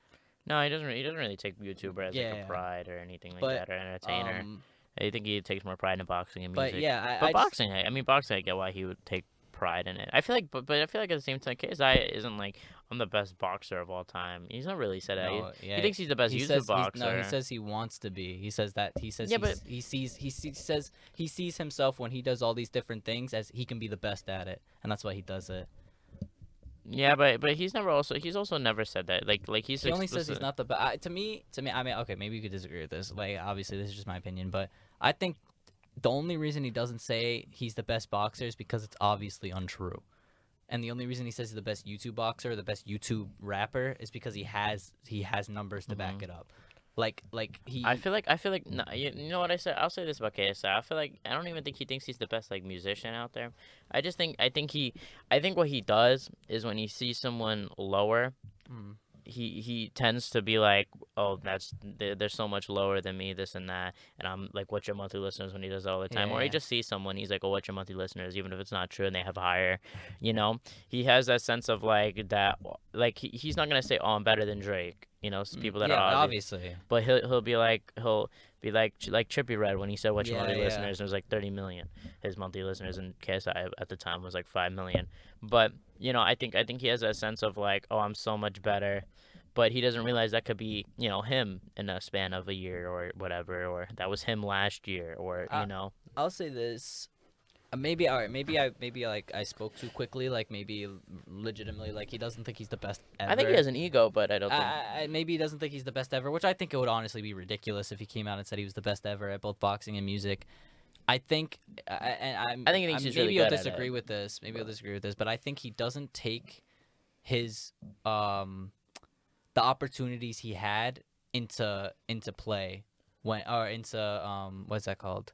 No, he doesn't. He doesn't really take YouTuber as like Yeah, a pride or anything like but that, or entertainer. um, I think he takes more pride in boxing and but music. yeah, But I just boxing, I mean, boxing, I get why he would take pride in it. I feel like, but I feel like at the same time, KSI isn't like I'm the best boxer of all time. He's not really said that. no, He yeah. thinks he's the best He YouTube says boxer. he says he wants to be. He says that he says Yeah, but he sees himself when he does all these different things as he can be the best at it, and that's why he does it. yeah, but he's also never said that. Like he's He only says he's explicit. not the best. To me, I mean, okay, maybe you could disagree with this. Like, obviously, this is just my opinion, but I think the only reason he doesn't say he's the best boxer is because it's obviously untrue. And the only reason he says he's the best YouTube boxer, the best YouTube rapper, is because he has numbers to back it up. Like he. I feel like no, you know what I said. I'll say this about KSI. I feel like I don't even think he thinks he's the best like musician out there. I think what he does is when he sees someone lower, Mm. he tends to be like, oh, they're so much lower than me, this and that, and I'm like, what's your monthly listeners, when he does that all the time, or he Yeah. just sees someone, he's like, oh, what's your monthly listeners, even if it's not true and they have higher, you know, he has that sense of like that, like he's not gonna say, oh, I'm better than Drake, you know, people that Yeah, are obvious, obviously. but he'll be like Trippie Red when he said what's your Yeah, monthly yeah. listeners, it was like 30 million, his monthly listeners, and KSI at the time was like 5 million, but you know, I think he has a sense of like, oh, I'm so much better, but he doesn't realize that could be, you know, him in a span of a year or whatever, or that was him last year, or you know. I'll say this. Maybe all right. Maybe like I spoke too quickly. Like maybe legitimately, like he doesn't think he's the best ever. I think he has an ego, but I don't think. Maybe he doesn't think he's the best ever, which I think it would honestly be ridiculous if he came out and said he was the best ever at both boxing and music. I think, I think he thinks he's really maybe you'll good at disagree it. with this. Maybe you'll disagree with this, but I think he doesn't take his the opportunities he had into play when or into what's that called,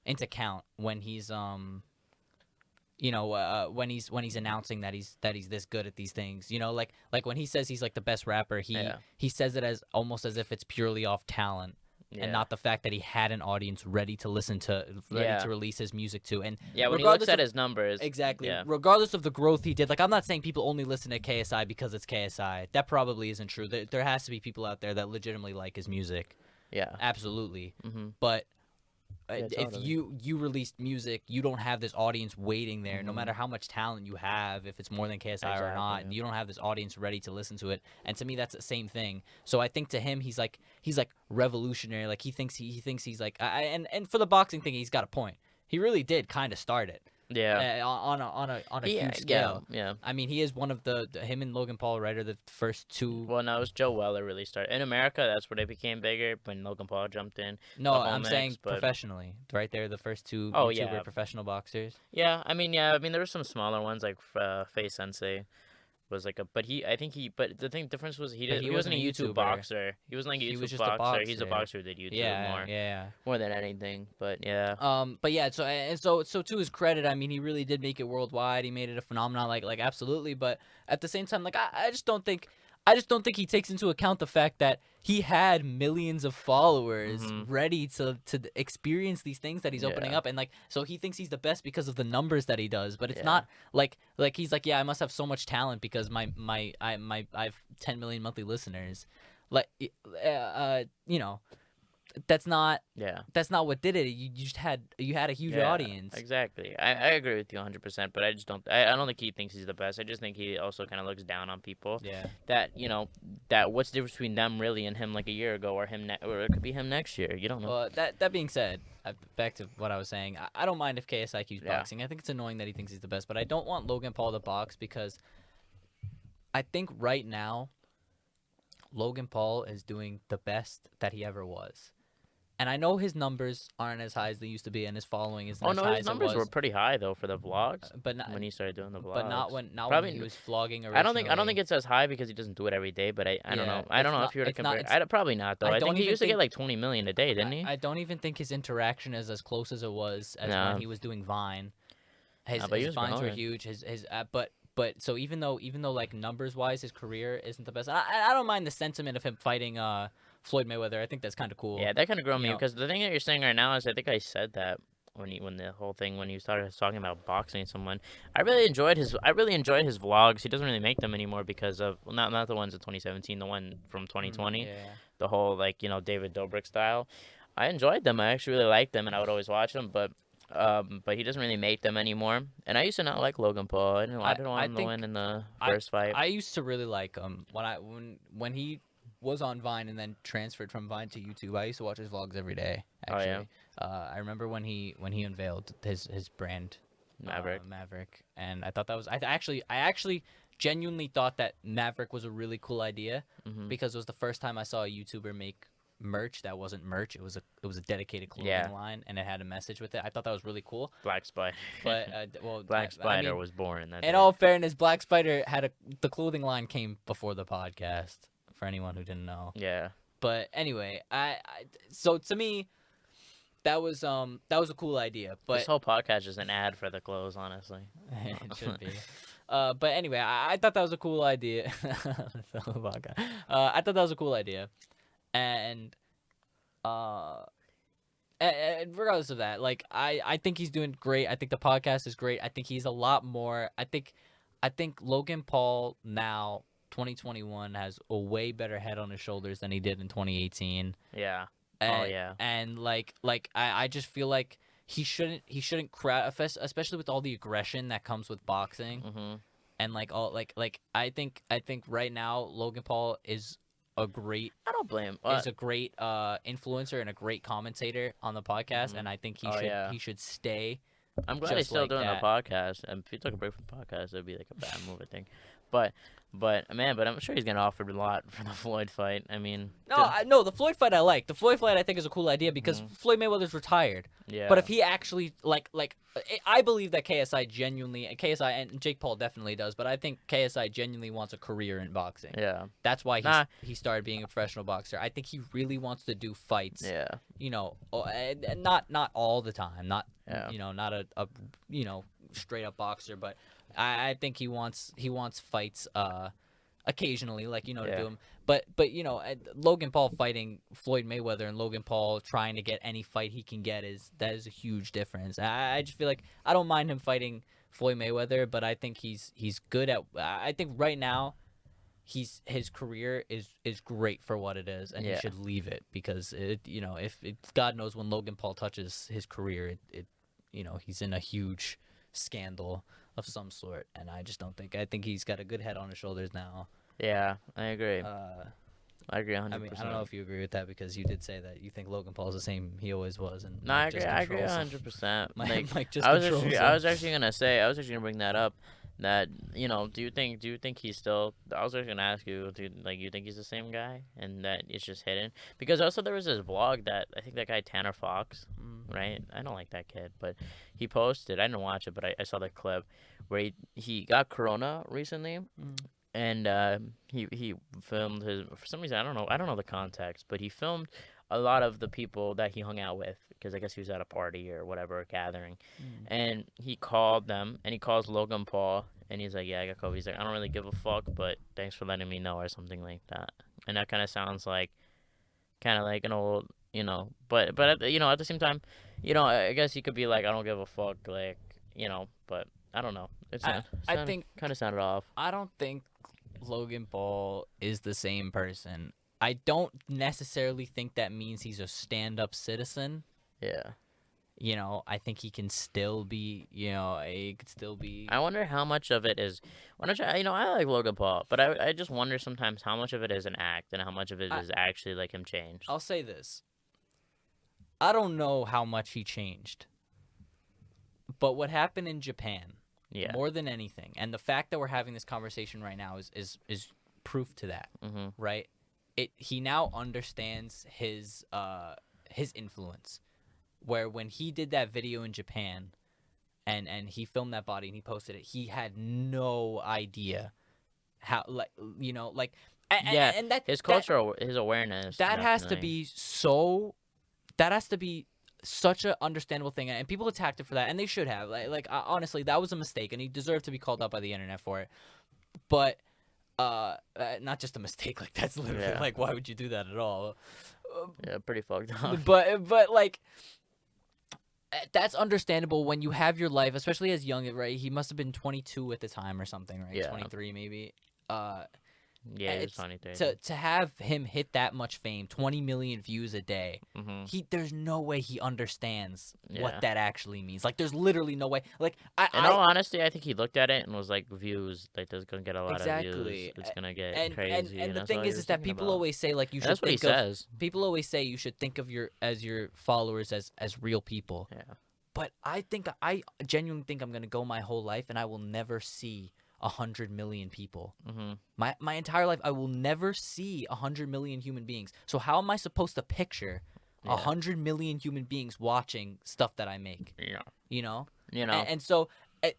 into count when he's when he's announcing that he's this good at these things, like when he says he's like the best rapper, he says it as almost as if it's purely off talent. Yeah. And not the fact that he had an audience ready to listen to, ready to release his music to. And yeah, when he looks at his numbers, exactly, yeah. regardless of the growth he did, like I'm not saying people only listen to KSI because it's KSI. That probably isn't true. There has to be people out there that legitimately like his music. Yeah, absolutely. Mm-hmm. But Yeah, if totally. you released music, you don't have this audience waiting there. No Mhm. matter how much talent you have, if it's more than KSI or not, Exactly. you don't have this audience ready to listen to it. And to me, that's the same thing. So I think to him, he's like revolutionary. Like he thinks he's like, and for the boxing thing, he's got a point. He really did kind of start it. Yeah, On a huge scale. Yeah. I mean, he is one of the him and Logan Paul, right, are the first two. Well, no, it was Joe Weller really started in America. That's where they became bigger when Logan Paul jumped in. No, the whole I'm mix, saying but- professionally, right? They're the first two Oh, YouTuber yeah. professional boxers. Yeah, I mean, there were some smaller ones like Face Sensei was like a, but the difference was But he wasn't a YouTube YouTuber. boxer. He wasn't like a He was YouTube just a boxer. He's a boxer. boxer who did YouTube more than anything. But yeah, But yeah, so to his credit, I mean, he really did make it worldwide. He made it a phenomenon, like absolutely. But at the same time, like I just don't think he takes into account the fact that he had millions of followers ready to experience these things that he's opening Yeah. up, and like so he thinks he's the best because of the numbers that he does. But it's Yeah. not like he's like, yeah, I must have so much talent because I have 10 million monthly listeners. Like that's not what did it. You just had a huge Yeah, audience. Exactly. I agree with you 100%. But I just don't. I don't think he thinks he's the best. I just think he also kind of looks down on people. Yeah. That that what's the difference between them really and him like a year ago, or or it could be him next year. You don't know. Well, that being said, back to what I was saying. I don't mind if KSI keeps Yeah. boxing. I think it's annoying that he thinks he's the best, but I don't want Logan Paul to box because I think right now Logan Paul is doing the best that he ever was. And I know his numbers aren't as high as they used to be, and his following isn't Oh as no, high his as it numbers were was. pretty high though for the vlogs But not, when he started doing the but vlogs. not when he Probably. was vlogging I don't think originally. it's as high because he doesn't do it every day. But I don't Yeah, know. I don't know if you were to it's not. compare. It's Probably not though. I I don't think he even used to get think like 20 million a day, didn't he? I don't even think his interaction is as close as it was as when No. he was doing Vine. His But he his was vines were growing. huge. His but so even though like numbers wise his career isn't the best. I don't mind the sentiment of him fighting Floyd Mayweather. I think that's kind of cool. Yeah, that kind of grew on You me know, because the thing that you're saying right now is I think I said that when the whole thing when he started talking about boxing someone. I really enjoyed his vlogs. He doesn't really make them anymore because of not the ones in 2017, the one from 2020, yeah. the whole like David Dobrik style. I enjoyed them. I actually really liked them, and I would always watch them. But he doesn't really make them anymore. And I used to not like Logan Paul. I didn't want I him to think win in the I first fight. I used to really like him when he was on Vine and then transferred from Vine to YouTube. I used to watch his vlogs every day. Oh, yeah? Actually, I remember when he unveiled his brand Maverick. Maverick, and I thought that was I actually genuinely thought that Maverick was a really cool idea Hmm. because it was the first time I saw a YouTuber make merch that wasn't merch. It was a dedicated clothing Yeah. line and it had a message with it. I thought that was really cool. Black Spider. But well, Black I Spider mean, was born that in day. all fairness, Black Spider had the clothing line came before the podcast. For anyone who didn't know, Yeah. but anyway, so to me, that was a cool idea. This But whole podcast is an ad for the clothes, honestly. it should be. But anyway, I thought that was a cool idea. I thought that was a cool idea, and and regardless of that, like I think he's doing great. I think the podcast is great. I think he's a lot more. I think Logan Paul now 2021 has a way better head on his shoulders than he did in 2018. Yeah. And, yeah. And I just feel like he shouldn't crowd, especially with all the aggression that comes with boxing. Hmm. And like all like I think right now Logan Paul is a great I don't blame. influencer and a great commentator on the podcast, Mhm. and I think Yeah. he should stay. I'm glad he's just still like doing that. the podcast. And if he took a break from the podcast, it'd be like a bad move, I think. But I'm sure he's gonna offer a lot for the Floyd fight. I mean, No, the Floyd fight I like. The Floyd fight I think is a cool idea because Mhm. Floyd Mayweather's retired. yeah. But if he actually I believe that KSI and Jake Paul definitely does, but I think KSI genuinely wants a career in boxing. yeah, That's why Nah. he started being a professional boxer. I think he really wants to do fights. yeah, And not all the time. Not Yeah. not a straight up boxer, but I think he wants fights occasionally, like to Yeah. do him. But Logan Paul fighting Floyd Mayweather and Logan Paul trying to get any fight he can get is a huge difference. I just feel like I don't mind him fighting Floyd Mayweather, but I think he's good at. I think right now, his career is great for what it is, and Yeah. he should leave it because if God knows when Logan Paul touches his career, he's in a huge scandal of some sort, and I just don't think. I think he's got a good head on his shoulders now. yeah. I agree. I agree 100%. I mean, I don't know if you agree with that because you did say that you think Logan Paul's the same he always was, and No, I Mike agree. just I agree controls him. 100%. Mike, Mike just I was controls actually, him. I was actually gonna bring that up. That do you think he's still? I was actually gonna ask you, you think he's the same guy, and that it's just hidden? Because also there was this vlog that I think that guy Tanner Fox, right? I don't like that kid, but he posted. I didn't watch it, but I saw the clip where he got corona recently, and he filmed his for some reason I don't know the context, but he filmed a lot of the people that he hung out with because I guess he was at a party or whatever gathering, and he called them and he calls Logan Paul and he's like, yeah, I got COVID. He's like, I don't really give a fuck, but thanks for letting me know or something like that. And that kind of sounds like an old but at the same time, I guess he could be like, I don't give a fuck, like but I don't know. I think kind of sounded off. I don't think Logan Paul is the same person. I don't necessarily think that means he's a stand-up citizen. Yeah. I think he can still be, he could still be. I wonder how much of it is. I like Logan Paul, but I just wonder sometimes how much of it is an act and how much of it is actually like him changed. I'll say this. I don't know how much he changed. But what happened in Japan, Yeah. more than anything, and the fact that we're having this conversation right now is proof to that, Mm-hmm. right? He now understands his influence. Where when he did that video in Japan, and he filmed that body and he posted it, he had no idea how, like, Yeah, and that his that cultural, his awareness. that has to definitely. be such an understandable thing, and people attacked it for that, and they should have. Honestly, that was a mistake, and he deserved to be called out by the internet for it. But not just a mistake. Like, that's literally Yeah. like, why would you do that at all? Yeah, pretty fucked up. But like, that's understandable when you have your life, especially as young, right? He must have been 22 at the time or something, right? Yeah. 23 maybe. Yeah, it's It's funny thing. to have him hit that much fame, 20 million views a day. There's no way he understands Yeah. what that actually means. Like, there's literally no way. Like, In all honesty, I think he looked at it and was like, views, like, this is gonna get a lot of Exactly. views. It's gonna get and crazy. and the that's thing all he is was that thinking people about. always say, like, you And should that's what he think of. says. People always say you should think of your followers as real people. Yeah. But I genuinely think I'm gonna go my whole life and I will never see 100 million people. My entire life, I will never see 100 million human beings. So how am I supposed to picture 100 million human beings watching stuff that I make? Yeah. You know? You know. And so,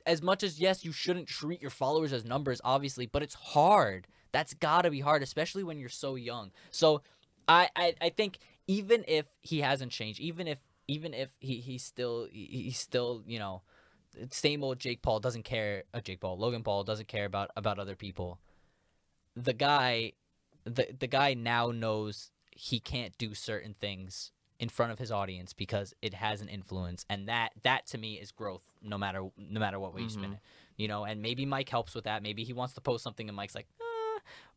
as much as, yes, you shouldn't treat your followers as numbers, obviously, but it's hard. That's gotta be hard, especially when you're so young. So I think even if he hasn't changed, even if he's still same old Jake Paul doesn't care. Logan Paul doesn't care about other people. The guy now knows he can't do certain things in front of his audience because it has an influence, and that to me is growth. No matter what way you spin it, And maybe Mike helps with that. Maybe he wants to post something, and Mike's like,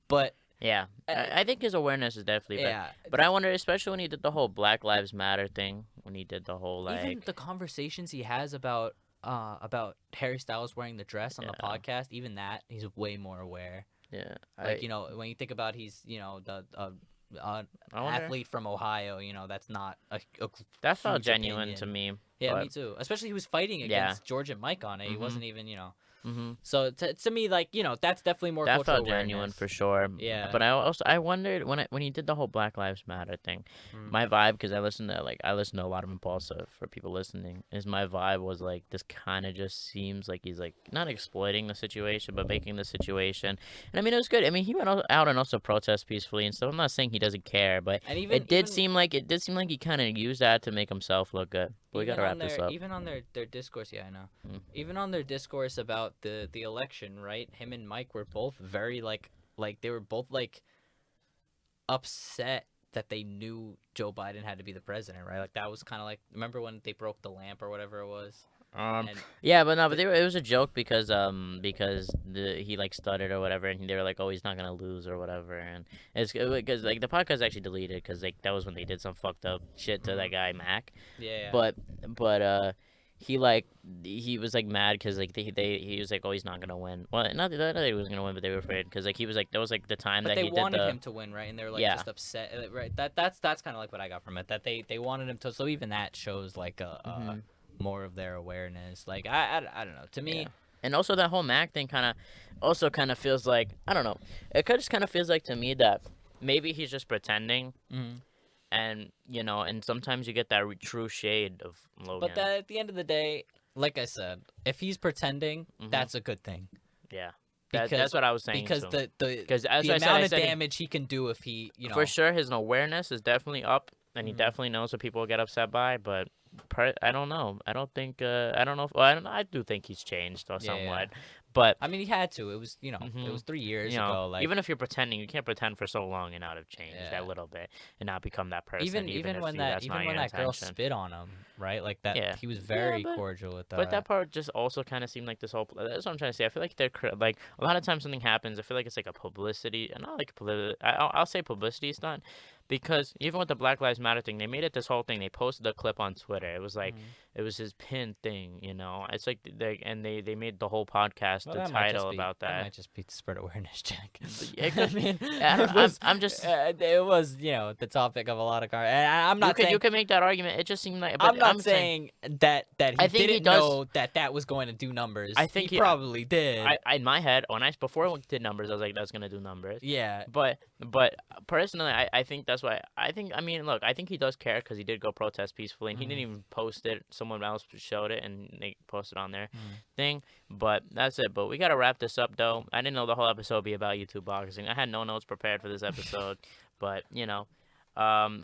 but. Yeah, I think his awareness is definitely better. But I wonder, especially when he did the whole Black Lives Matter thing, when he did the whole, like... Even the conversations he has about Harry Styles wearing the dress on the podcast, even that, he's way more aware. Yeah. Like, when you think about he's, the athlete from Ohio, that's not a that felt huge genuine opinion. to me. Yeah, but... me too. Especially he was fighting against George and Mike on it. He wasn't even, So to me, like, that's definitely more that cultural felt genuine awareness. for sure. Yeah. But I wondered when he did the whole Black Lives Matter thing, my vibe, because I listen to a lot of Impulsive for people listening, is my vibe was like, this kind of just seems like he's like not exploiting the situation but making the situation. And I mean, it was good. I mean, he went out and also protest peacefully and stuff. I'm not saying he doesn't care, but it did seem like he kind of used that to make himself look good. But we gotta wrap this up. Even on their discourse, I know. Even on their discourse about the election, right? Him and Mike were both very like they were both like upset that they knew Joe Biden had to be the president, right? Like, that was kind of like, remember when they broke the lamp or whatever it was? Yeah, but no, it was a joke because he like stuttered or whatever, and they were like, oh, he's not gonna lose or whatever, and it's because like the podcast actually deleted because like that was when they did some fucked up shit to that guy Mac. Yeah. But he was like mad because like he was like, oh, he's not gonna win. Well, not that he was gonna win, but they were afraid because like he was like, that was like the time but that they he wanted did him to win, right? And they were like just upset, right? That's kind of like what I got from it. That they wanted him to. So even that shows like more of their awareness. Like, I don't know. To me, and also that whole Mac thing kind of feels like, I don't know. It just kind of feels like to me that maybe he's just pretending. And, and sometimes you get that true shade of Logan. But at the end of the day, like I said, if he's pretending, that's a good thing. Yeah. That's what I was saying. Because too. the amount of damage he can do if he, For sure, his awareness is definitely up, and he definitely knows what people will get upset by, but I don't know. I don't think, I don't know. I do think he's changed somewhat. Yeah. But I mean, he had to. It was, it was 3 years ago. Like, even if you're pretending, you can't pretend for so long and not have changed that little bit and not become that person. Even when that girl spit on him, right? Like that. Yeah. He was very cordial with that. But that part just also kind of seemed like this whole. That's what I'm trying to say. I feel like they're like a lot of times something happens. I feel like it's like a publicity, and not like I'll say publicity stunt. Because even with the Black Lives Matter thing, they made it this whole thing. They posted a clip on Twitter. Twitter. It was like Mhm. it was his pin thing, you know. It's like they made the whole podcast Well, the that might just title be about that that. might just be to spread awareness, Jack. It I could. mean, I don't. it was I'm just. it was the topic of a lot of cars. And I'm not You saying could make that argument. It just seemed like, I'm but not I'm saying. saying that I he think he didn't does. know that was going to do numbers. I think he probably did. in my head before I did numbers, I was like, that's gonna do numbers. Yeah. But personally, I think that's why I mean, look, I think he does care because he did go protest peacefully and he didn't even post it. Someone else showed it and they posted on their thing. But that's it. But we gotta wrap this up though. I didn't know the whole episode would be about YouTube boxing. I had no notes prepared for this episode, but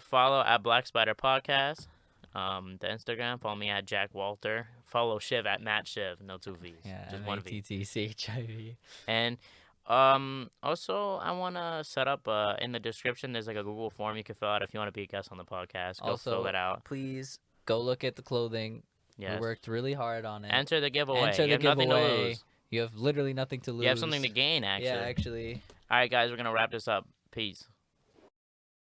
follow at Black Spider Podcast. The Instagram, follow me at Jack Walter. Follow Chiv at Matt Chiv. No 2 V's. Yeah. Just 1 V. MATTCHIV. And also I wanna set up in the description there's like a Google form you can fill out if you want to be a guest on the podcast. Go Also, fill it out. please go look at the clothing. Yes. We worked really hard on it. Enter the giveaway. Enter You the have nothing to giveaway. lose. You have literally nothing to lose. You have something to gain, actually. Yeah, actually. All right, guys, we're gonna wrap this up. Peace.